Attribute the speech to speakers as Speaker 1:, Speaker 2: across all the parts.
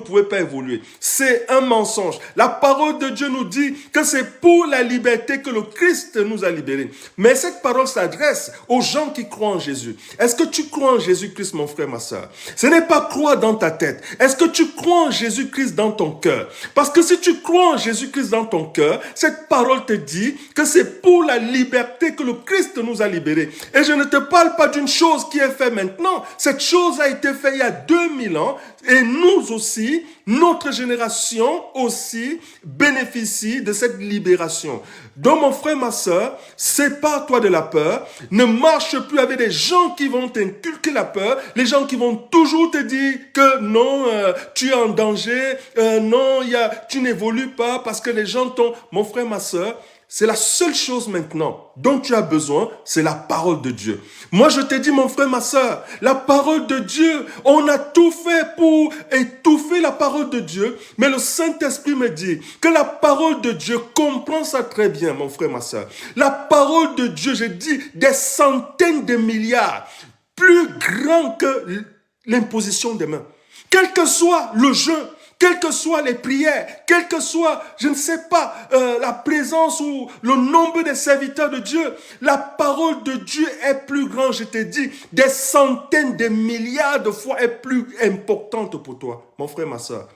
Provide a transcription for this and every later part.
Speaker 1: pouvez pas évoluer. C'est un mensonge. La parole de Dieu nous dit que c'est pour la liberté que le Christ nous a libérés. Mais cette parole s'adresse aux gens qui croient en Jésus. Est-ce que tu crois en Jésus-Christ, mon frère, ma soeur? Ce n'est pas croire dans ta tête. Est-ce que tu crois en Jésus-Christ dans ton cœur? Parce que si tu crois en Jésus-Christ dans ton cœur, cette parole te dit que c'est pour la liberté que le Christ nous a libérés. Et je ne te parle pas d'une chose qui est faite maintenant. Cette chose a été faite il y a 2000 ans. Et nous aussi, notre génération aussi bénéficie de cette libération. Donc mon frère, ma soeur, sépare-toi de la peur. Ne marche plus avec des gens qui vont t'inculquer la peur. Les gens qui vont toujours te dire que non, tu es en danger. Non, tu n'évolues pas parce que les gens t'ont... Mon frère, ma soeur, c'est la seule chose maintenant dont tu as besoin, c'est la parole de Dieu. Moi, je te dis, mon frère, ma soeur, la parole de Dieu, on a tout fait pour étouffer la parole de Dieu, mais le Saint-Esprit me dit que la parole de Dieu comprend ça très bien, mon frère, ma soeur. La parole de Dieu, je dis, des centaines de milliards, plus grand que l'imposition des mains. Quel que soit le jeu, quelles que soient les prières, quelle que soit, je ne sais pas, la présence ou le nombre des serviteurs de Dieu, la parole de Dieu est plus grande, je te dis, des centaines de milliards de fois est plus importante pour toi, mon frère, ma soeur.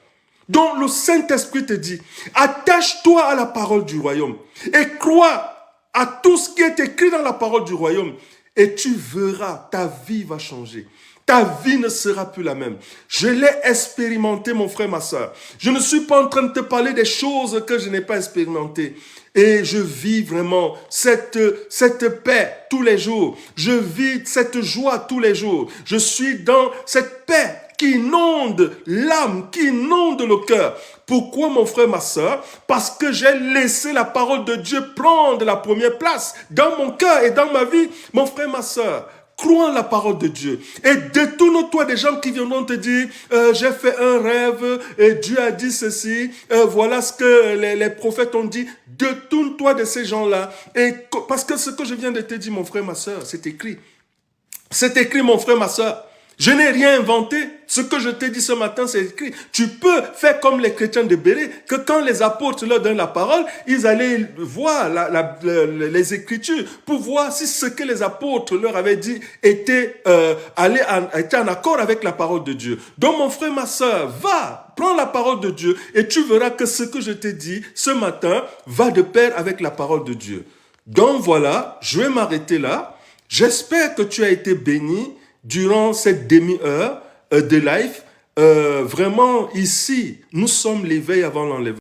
Speaker 1: Donc le Saint-Esprit te dit, attache-toi à la parole du royaume et crois à tout ce qui est écrit dans la parole du royaume et tu verras, ta vie va changer. Ta vie ne sera plus la même. Je l'ai expérimenté, mon frère, ma soeur. Je ne suis pas en train de te parler des choses que je n'ai pas expérimentées. Et je vis vraiment cette paix tous les jours. Je vis cette joie tous les jours. Je suis dans cette paix qui inonde l'âme, qui inonde le cœur. Pourquoi, mon frère, ma soeur? Parce que j'ai laissé la parole de Dieu prendre la première place dans mon cœur et dans ma vie. Mon frère, ma soeur, crois en la parole de Dieu et détourne-toi des gens qui viendront te dire j'ai fait un rêve et Dieu a dit ceci, voilà ce que les prophètes ont dit. Détourne-toi de ces gens-là parce que ce que je viens de te dire, mon frère, ma soeur, c'est écrit. C'est écrit, mon frère, ma soeur. Je n'ai rien inventé. Ce que je t'ai dit ce matin, c'est écrit. Tu peux faire comme les chrétiens de Béret, que quand les apôtres leur donnent la parole, ils allaient voir les Écritures pour voir si ce que les apôtres leur avaient dit était en accord avec la parole de Dieu. Donc mon frère, ma soeur, va, prends la parole de Dieu et tu verras que ce que je t'ai dit ce matin va de pair avec la parole de Dieu. Donc voilà, je vais m'arrêter là. J'espère que tu as été béni durant cette demi-heure de live. Vraiment, ici, nous sommes l'éveil avant l'enlèvement.